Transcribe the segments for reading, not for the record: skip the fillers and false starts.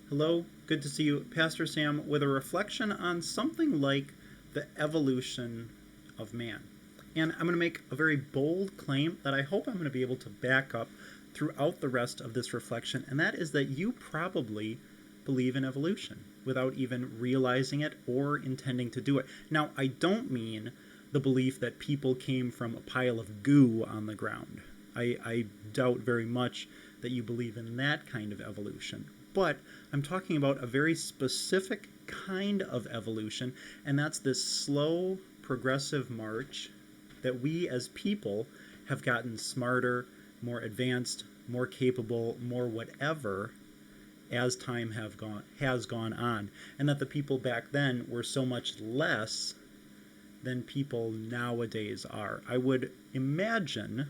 Hello, good to see you, Pastor Sam, with a reflection on something like the evolution of man. And I'm going to make a very bold claim that I hope I'm going to be able to back up throughout the rest of this reflection, and that is that you probably believe in evolution without even realizing it or intending to do it. Now, I don't mean the belief that people came from a pile of goo on the ground. I doubt very much that you believe in that kind of evolution. But I'm talking about a very specific kind of evolution, and that's this slow, progressive march that we as people have gotten smarter, more advanced, more capable, more whatever as time has gone on, and that the people back then were so much less than people nowadays are. I would imagine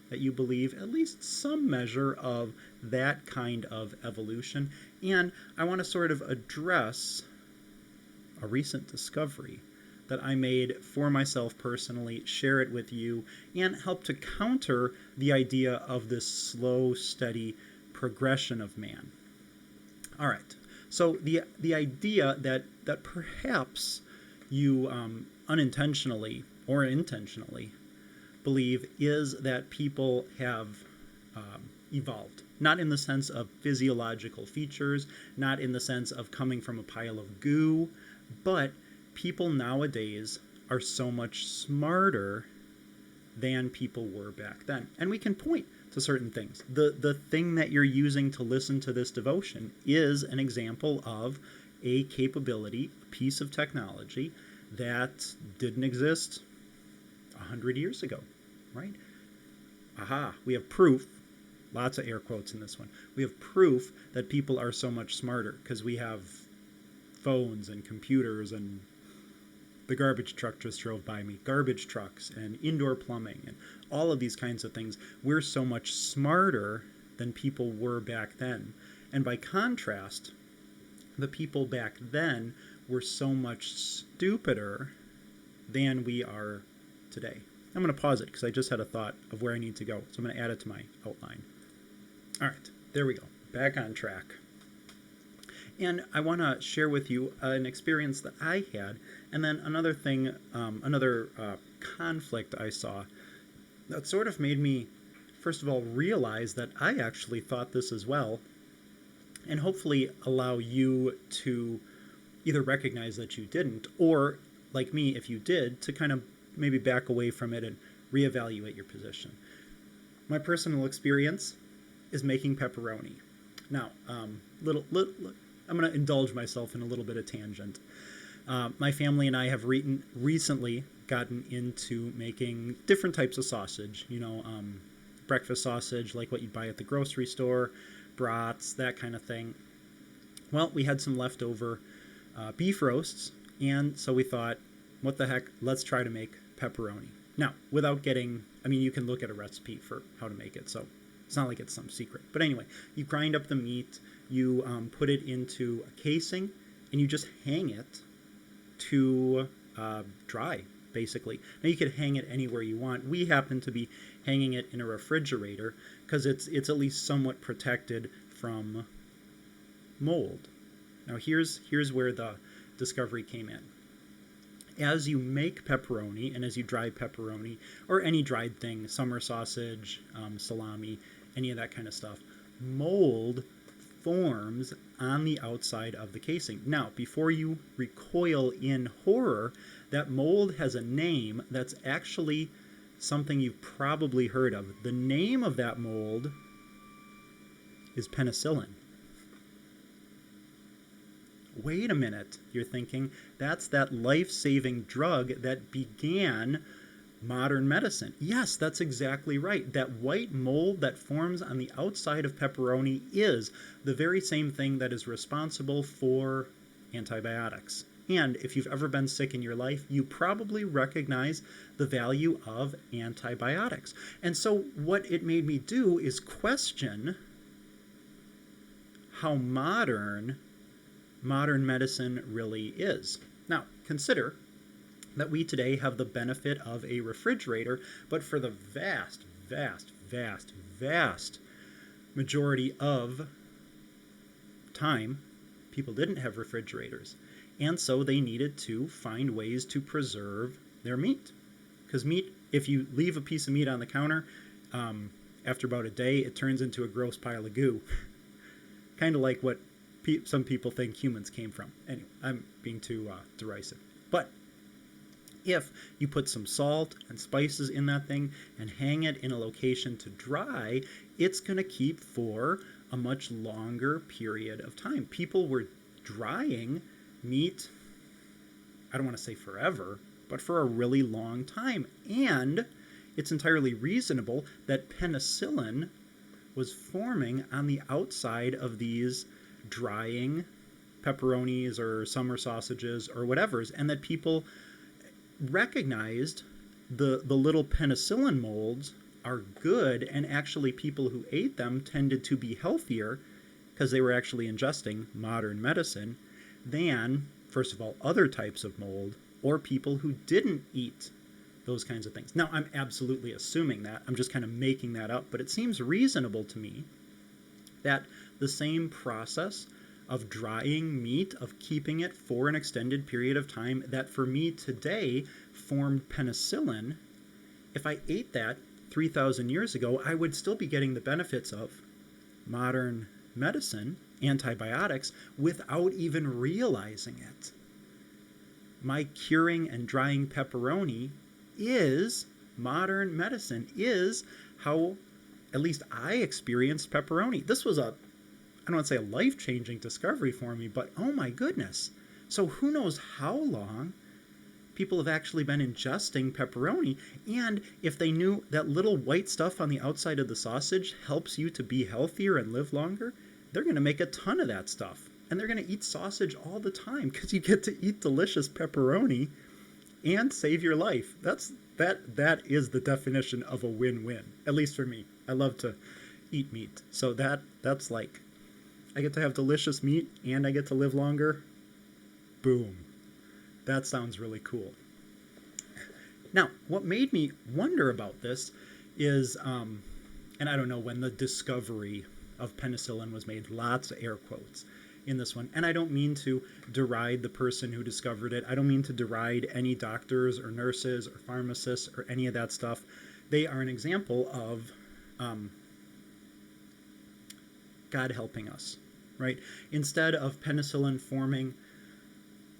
that you believe at least some measure of that kind of evolution. And I want to sort of address a recent discovery that I made for myself personally, share it with you, and help to counter the idea of this slow, steady progression of man. All right. So the idea that perhaps you unintentionally or intentionally believe is that people have evolved. Not in the sense of physiological features, not in the sense of coming from a pile of goo, but people nowadays are so much smarter than people were back then. And we can point to certain things. The thing that you're using to listen to this devotion is an example of a capability, a piece of technology that didn't exist 100 years ago, right? Aha, we have proof, lots of air quotes in this one, we have proof that people are so much smarter because we have phones and computers, and the garbage truck just drove by me, garbage trucks and indoor plumbing and all of these kinds of things. We're so much smarter than people were back then. And by contrast, the people back then were so much stupider than we are today. I'm going to pause it because I just had a thought of where I need to go. So I'm going to add it to my outline. All right, there we go. Back on track. And I want to share with you an experience that I had, and then another thing, another conflict I saw that sort of made me, first of all, realize that I actually thought this as well, and hopefully allow you to either recognize that you didn't, or, like me, if you did, to kind of maybe back away from it and reevaluate your position. My personal experience is making pepperoni. Now, I'm going to indulge myself in a little bit of tangent. My family and I have recently gotten into making different types of sausage, breakfast sausage like what you buy at the grocery store, brats, that kind of thing. Well, we had some leftover beef roasts, and so we thought, what the heck, let's try to make pepperoni. Now, without getting, you can look at a recipe for how to make it, so it's not like it's some secret. But anyway, you grind up the meat, you put it into a casing, and you just hang it to dry, basically. Now, you could hang it anywhere you want. We happen to be hanging it in a refrigerator because it's at least somewhat protected from mold. Now, here's where the discovery came in. As you make pepperoni and as you dry pepperoni, or any dried thing, summer sausage, salami, any of that kind of stuff, mold forms on the outside of the casing. Now, before you recoil in horror, that mold has a name that's actually something you've probably heard of. The name of that mold is penicillin. Wait a minute, you're thinking, that's that life-saving drug that began modern medicine. Yes, that's exactly right. That white mold that forms on the outside of pepperoni is the very same thing that is responsible for antibiotics. And if you've ever been sick in your life, you probably recognize the value of antibiotics. And so what it made me do is question how modern medicine really is. Now, consider that we today have the benefit of a refrigerator, but for the vast, vast, vast, vast majority of time, people didn't have refrigerators. And so they needed to find ways to preserve their meat. Because meat, if you leave a piece of meat on the counter, after about a day, it turns into a gross pile of goo. Kind of like what some people think humans came from. Anyway, I'm being too derisive. But if you put some salt and spices in that thing and hang it in a location to dry, it's going to keep for a much longer period of time. People were drying meat, I don't want to say forever, but for a really long time. And it's entirely reasonable that penicillin was forming on the outside of these drying pepperonis or summer sausages or whatever's, and that people recognized the little penicillin molds are good, and actually people who ate them tended to be healthier because they were actually ingesting modern medicine than, first of all, other types of mold or people who didn't eat those kinds of things. Now, I'm absolutely assuming that. I'm just kind of making that up, but it seems reasonable to me that the same process of drying meat, of keeping it for an extended period of time, that for me today formed penicillin, if I ate that 3,000 years ago, I would still be getting the benefits of modern medicine, antibiotics, without even realizing it. My curing and drying pepperoni is modern medicine, is how at least I experienced pepperoni. This was I don't want to say a life-changing discovery for me, but oh my goodness. So who knows how long people have actually been ingesting pepperoni, and if they knew that little white stuff on the outside of the sausage helps you to be healthier and live longer, they're going to make a ton of that stuff. And they're going to eat sausage all the time because you get to eat delicious pepperoni and save your life. That is the definition of a win-win, at least for me. I love to eat meat. So that's like, I get to have delicious meat and I get to live longer. Boom. That sounds really cool. Now, what made me wonder about this is, and I don't know when the discovery of penicillin was made, lots of air quotes in this one. And I don't mean to deride the person who discovered it. I don't mean to deride any doctors or nurses or pharmacists or any of that stuff. They are an example of God helping us, right? Instead of penicillin forming,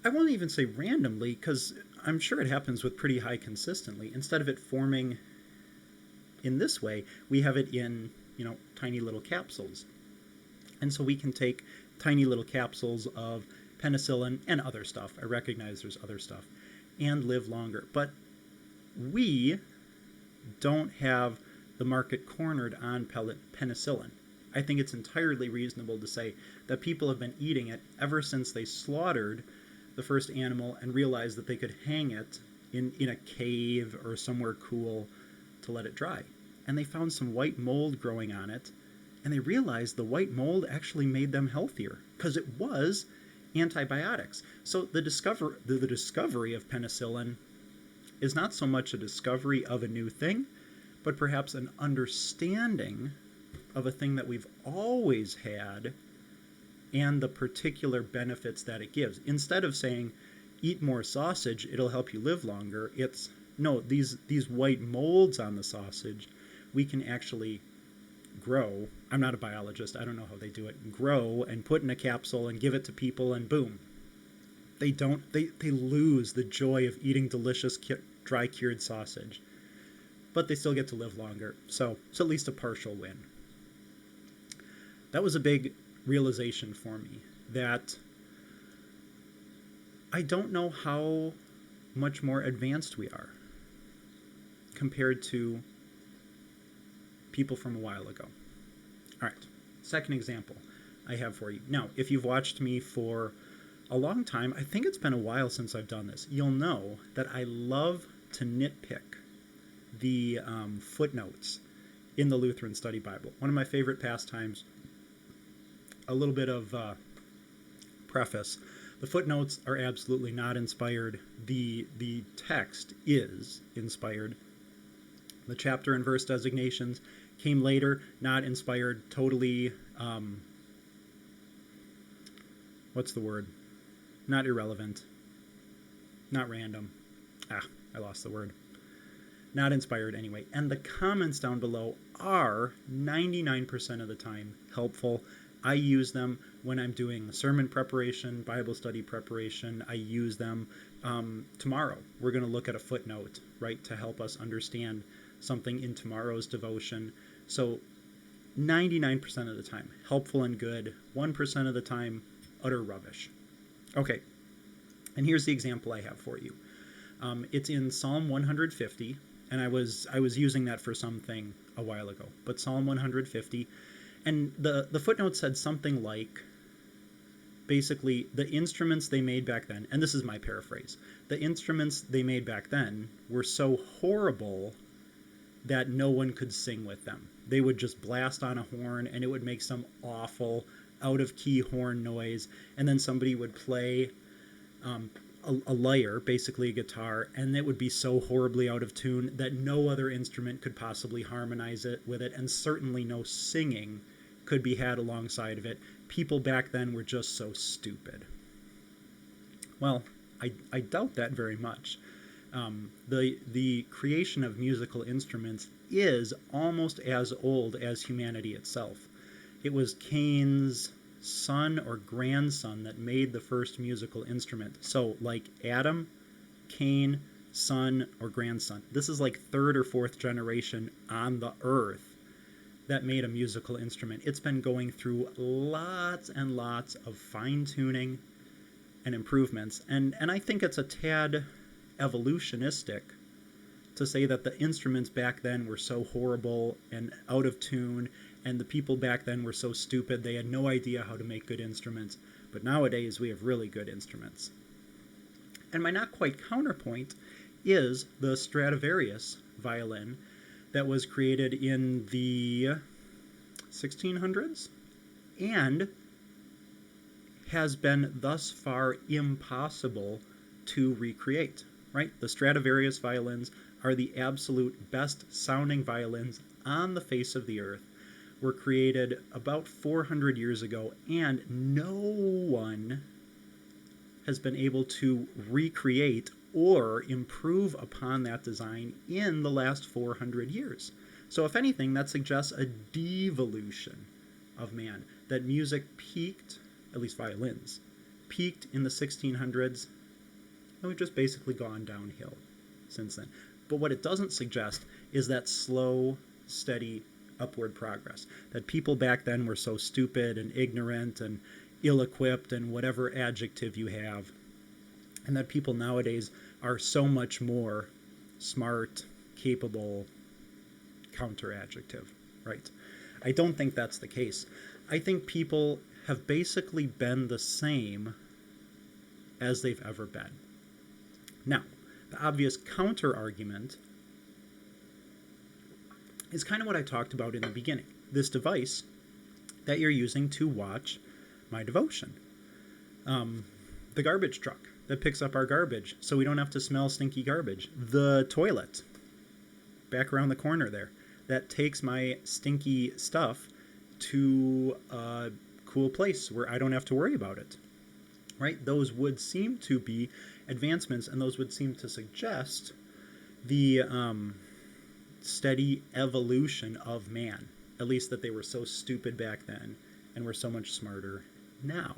I won't even say randomly, because I'm sure it happens with pretty high consistently. Instead of it forming in this way, we have it in, tiny little capsules. And so we can take tiny little capsules of penicillin and other stuff. I recognize there's other stuff, and live longer. But we don't have the market cornered on pellet penicillin. I think it's entirely reasonable to say that people have been eating it ever since they slaughtered the first animal and realized that they could hang it in a cave or somewhere cool to let it dry. And they found some white mold growing on it, and they realized the white mold actually made them healthier because it was antibiotics. So the discovery of penicillin is not so much a discovery of a new thing, but perhaps an understanding of a thing that we've always had and the particular benefits that it gives. Instead of saying, eat more sausage, it'll help you live longer, it's, no, these white molds on the sausage, we can actually grow. I'm not a biologist, I don't know how they do it. Grow and put in a capsule and give it to people, and boom. They lose the joy of eating delicious dry cured sausage. But they still get to live longer. So it's at least a partial win. That was a big realization for me, that I don't know how much more advanced we are compared to people from a while ago. All right, second example I have for you. Now, if you've watched me for a long time, I think it's been a while since I've done this, you'll know that I love to nitpick the footnotes in the Lutheran Study Bible. One of my favorite pastimes. A little bit of preface. The footnotes are absolutely not inspired. The text is inspired. The chapter and verse designations came later, not inspired, totally what's the word? Not irrelevant. Not random. I lost the word. Not inspired anyway. And the comments down below are 99% of the time helpful. I use them when I'm doing sermon preparation, Bible study preparation. I use them. Tomorrow, we're going to look at a footnote, right, to help us understand something in tomorrow's devotion. So 99% of the time, helpful and good. 1% of the time, utter rubbish. Okay, and here's the example I have for you. It's in Psalm 150, and I was using that for something a while ago. But Psalm 150, and the footnote said something like, basically, the instruments they made back then, and this is my paraphrase, the instruments they made back then were so horrible that no one could sing with them. They would just blast on a horn, and it would make some awful, out-of-key horn noise, and then somebody would play a lyre, basically a guitar, and it would be so horribly out of tune that no other instrument could possibly harmonize it with it, and certainly no singing could be had alongside of it. People back then were just so stupid. Well, I doubt that very much. The creation of musical instruments is almost as old as humanity itself. It was Cain's son or grandson that made the first musical instrument. So, like Adam, Cain, son or grandson. This is like third or fourth generation on the earth that made a musical instrument. It's been going through lots and lots of fine-tuning and improvements. And I think it's a tad evolutionistic to say that the instruments back then were so horrible and out of tune, and the people back then were so stupid they had no idea how to make good instruments. But nowadays we have really good instruments. And my not quite counterpoint is the Stradivarius violin that was created in the 1600s and has been thus far impossible to recreate, right? The Stradivarius violins are the absolute best sounding violins on the face of the earth, were created about 400 years ago, and no one has been able to recreate or improve upon that design in the last 400 years. So if anything, that suggests a devolution of man, that music peaked, at least violins, peaked in the 1600s, and we've just basically gone downhill since then. But what it doesn't suggest is that slow, steady upward progress, that people back then were so stupid and ignorant and ill-equipped and whatever adjective you have, and that people nowadays are so much more smart, capable, counter-adjective, right? I don't think that's the case. I think people have basically been the same as they've ever been. Now, the obvious counter-argument is kind of what I talked about in the beginning. This device that you're using to watch my devotion. The garbage truck that picks up our garbage so we don't have to smell stinky garbage. The toilet back around the corner there that takes my stinky stuff to a cool place where I don't have to worry about it. Right? Those would seem to be advancements, and those would seem to suggest the steady evolution of man, at least that they were so stupid back then and were so much smarter now.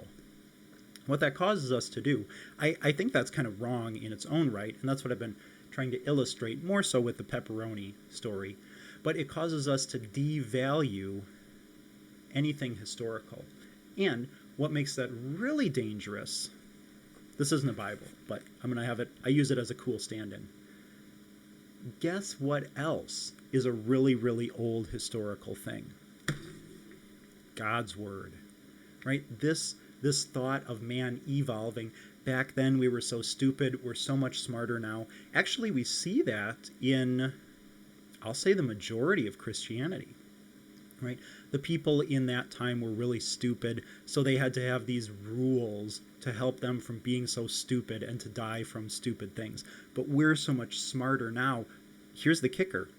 What that causes us to do, I think that's kind of wrong in its own right, and that's what I've been trying to illustrate more so with the pepperoni story, but it causes us to devalue anything historical. And what makes that really dangerous, this isn't a Bible, but I'm going to have it, I use it as a cool stand-in. Guess what else is a really, really old historical thing? God's Word, right? This thought of man evolving. Back then we were so stupid, we're so much smarter now. Actually, we see that in, I'll say, the majority of Christianity, right? The people in that time were really stupid, so they had to have these rules to help them from being so stupid and to die from stupid things. But we're so much smarter now. Here's the kicker.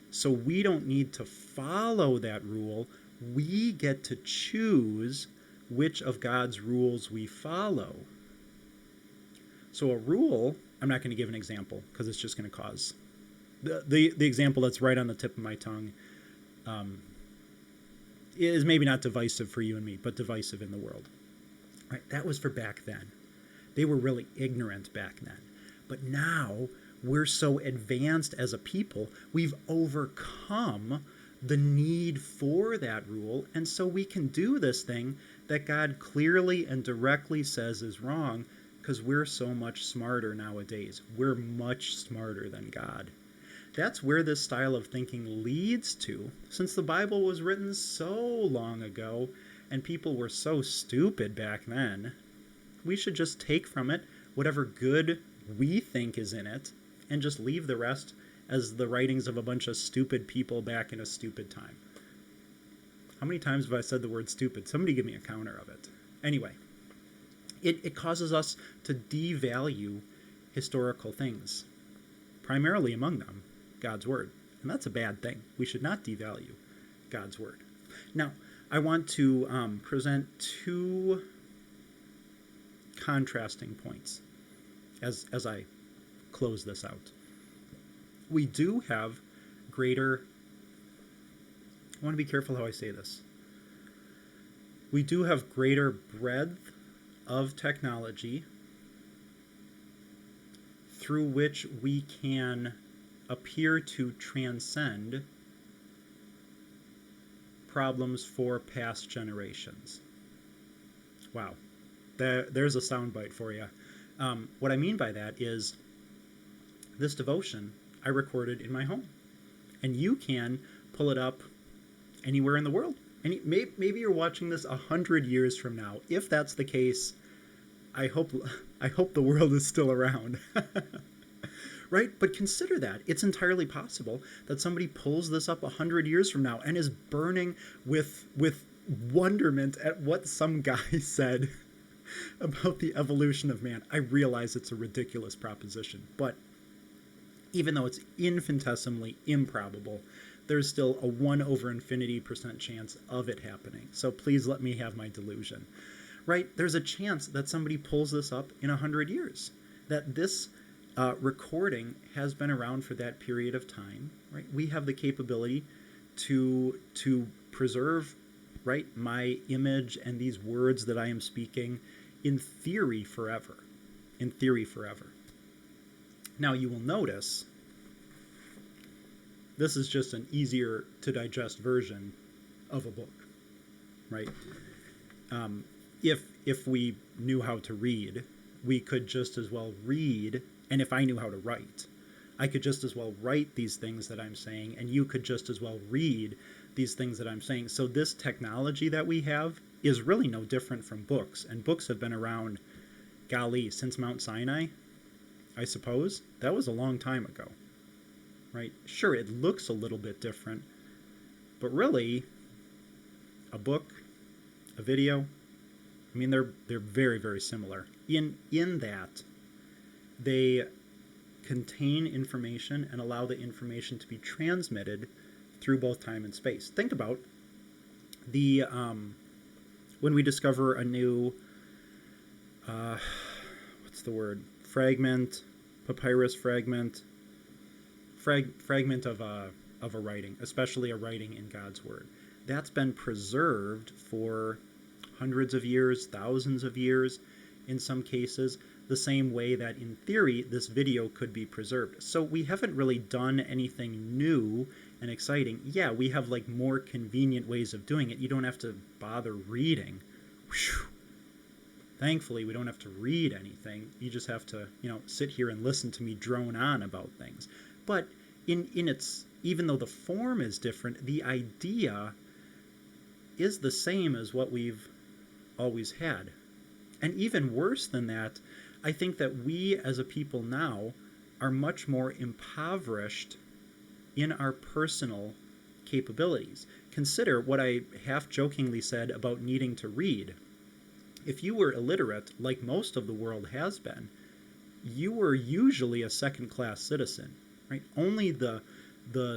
So we don't need to follow that rule. We get to choose which of God's rules we follow. So a rule, I'm not going to give an example because it's just going to cause the example that's right on the tip of my tongue is maybe not divisive for you and me, but divisive in the world. Right? That was for back then. They were really ignorant back then. But now we're so advanced as a people, we've overcome the need for that rule, and so we can do this thing that God clearly and directly says is wrong because we're so much smarter nowadays. We're much smarter than God. That's where this style of thinking leads to, since the Bible was written so long ago and people were so stupid back then. We should just take from it whatever good we think is in it and just leave the rest as the writings of a bunch of stupid people back in a stupid time. How many times have I said the word stupid? Somebody give me a counter of it. Anyway, it causes us to devalue historical things, primarily among them God's Word. And that's a bad thing. We should not devalue God's Word. Now, I want to present two contrasting points as I close this out. We do have greater, I want to be careful how I say this. We do have greater breadth of technology through which we can appear to transcend problems for past generations. Wow. There's a soundbite for you. What I mean by that is this devotion I recorded in my home. And you can pull it up anywhere in the world. Maybe you're watching this 100 years from now. If that's the case, I hope the world is still around. Right? But consider that. It's entirely possible that somebody pulls this up 100 years from now and is burning with wonderment at what some guy said about the evolution of man. I realize it's a ridiculous proposition, but even though it's infinitesimally improbable, there's still a 1/infinity% chance of it happening. So please let me have my delusion. Right? There's a chance that somebody pulls this up in 100 years, that this recording has been around for that period of time. Right? We have the capability to preserve, right, my image and these words that I am speaking in theory forever. In theory forever. Now you will notice this is just an easier to digest version of a book, right? If we knew how to read, we could just as well read, and if I knew how to write, I could just as well write these things that I'm saying, and you could just as well read these things that I'm saying. So this technology that we have is really no different from books, and books have been around, golly, since Mount Sinai, I suppose. That was a long time ago, right? Sure, it looks a little bit different, but really, a book, a video, I mean, they're very, very similar in that they contain information and allow the information to be transmitted through both time and space. Think about the when we discover a new what's the word? Fragment, papyrus fragment of a writing, especially a writing in God's Word. That's been preserved for hundreds of years, thousands of years, in some cases, the same way that in theory this video could be preserved. So we haven't really done anything new and exciting. Yeah, we have like more convenient ways of doing it. You don't have to bother reading. Whew. Thankfully, we don't have to read anything. You just have to, sit here and listen to me drone on about things. But in its, even though the form is different, the idea is the same as what we've always had. And even worse than that, I think that we as a people now are much more impoverished in our personal capabilities. Consider what I half-jokingly said about needing to read. If you were illiterate, like most of the world has been, you were usually a second-class citizen, right? Only the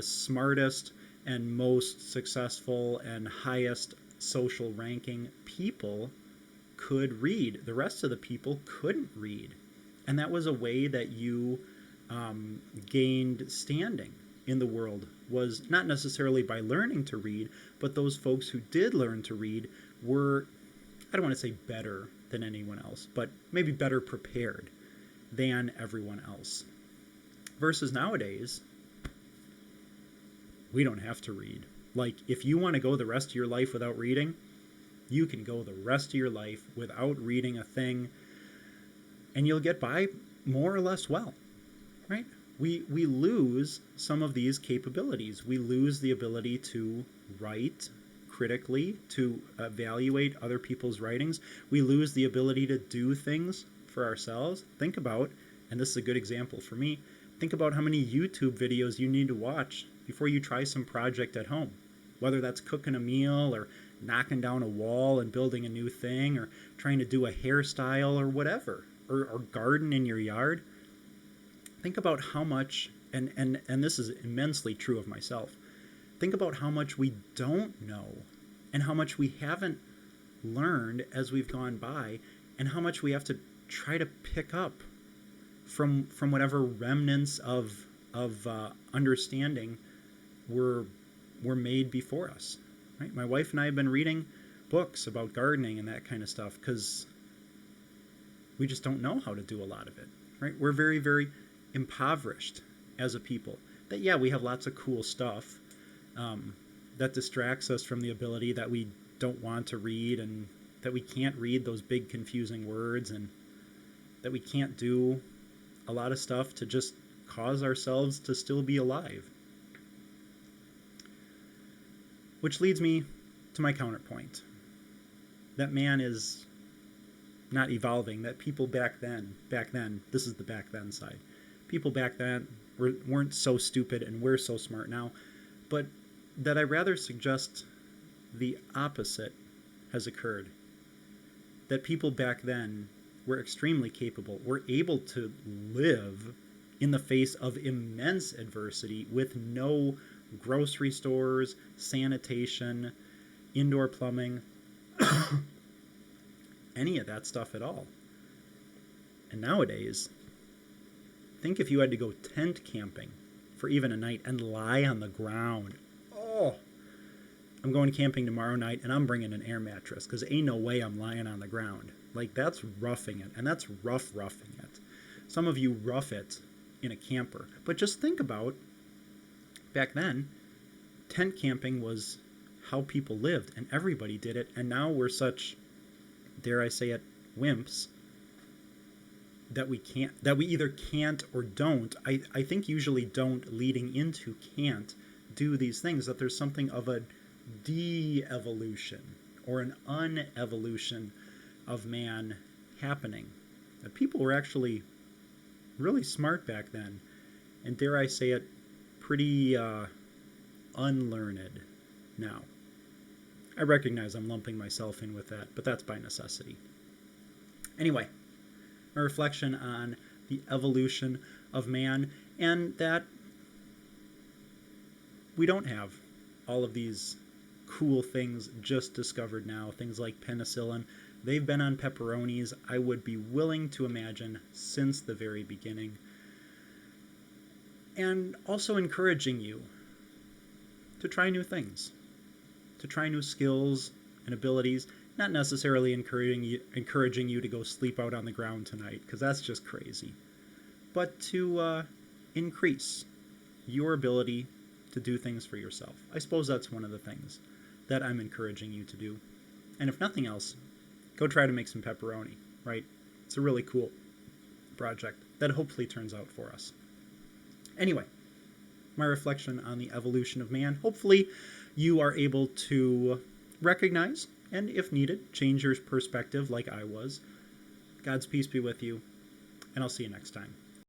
smartest and most successful and highest social ranking people could read. The rest of the people couldn't read. And that was a way that you gained standing in the world, was not necessarily by learning to read, but those folks who did learn to read were, I don't want to say better than anyone else, but maybe better prepared than everyone else. Versus nowadays, we don't have to read. Like, if you want to go the rest of your life without reading, you can go the rest of your life without reading a thing, and you'll get by more or less well, right? We lose some of these capabilities. We lose the ability to write critically, to evaluate other people's writings. We lose the ability to do things for ourselves. Think about, and this is a good example for me, think about how many YouTube videos you need to watch before you try some project at home. Whether that's cooking a meal or knocking down a wall and building a new thing or trying to do a hairstyle or whatever, or garden in your yard. Think about how much, and this is immensely true of myself, think about how much we don't know and how much we haven't learned as we've gone by, and how much we have to try to pick up from whatever remnants of understanding were made before us. Right? My wife and I have been reading books about gardening and that kind of stuff because we just don't know how to do a lot of it. Right? We're very, very impoverished as a people. That, yeah, we have lots of cool stuff that distracts us from the ability that we don't want to read, and that we can't read those big confusing words, and that we can't do a lot of stuff to just cause ourselves to still be alive. Which leads me to my counterpoint. That man is not evolving, that people back then, this is the back then side, people back then weren't so stupid and we're so smart now, but that I rather suggest the opposite has occurred. That people back then were extremely capable, were able to live in the face of immense adversity with no grocery stores, sanitation, indoor plumbing, any of that stuff at all. And nowadays, think if you had to go tent camping for even a night and lie on the ground. Oh, I'm going camping tomorrow night and I'm bringing an air mattress because ain't no way I'm lying on the ground. Like, that's roughing it, and that's roughing it. Some of you rough it in a camper. But just think about, back then, tent camping was how people lived, and everybody did it, and now we're such, dare I say it, wimps, that we either can't or don't. I think usually don't leading into can't do these things, that there's something of a de-evolution or an un-evolution of man happening. That people were actually really smart back then, and dare I say it, pretty unlearned now. I recognize I'm lumping myself in with that, but that's by necessity. Anyway, a reflection on the evolution of man, and that we don't have all of these cool things just discovered now, things like penicillin. They've been on pepperonis, I would be willing to imagine, since the very beginning. And also encouraging you to try new things, to try new skills and abilities, not necessarily encouraging you to go sleep out on the ground tonight, because that's just crazy, but to increase your ability to do things for yourself. I suppose that's one of the things that I'm encouraging you to do. And if nothing else, go try to make some pepperoni, right? It's a really cool project that hopefully turns out for us. Anyway, my reflection on the evolution of man. Hopefully you are able to recognize, and if needed, change your perspective like I was. God's peace be with you, and I'll see you next time.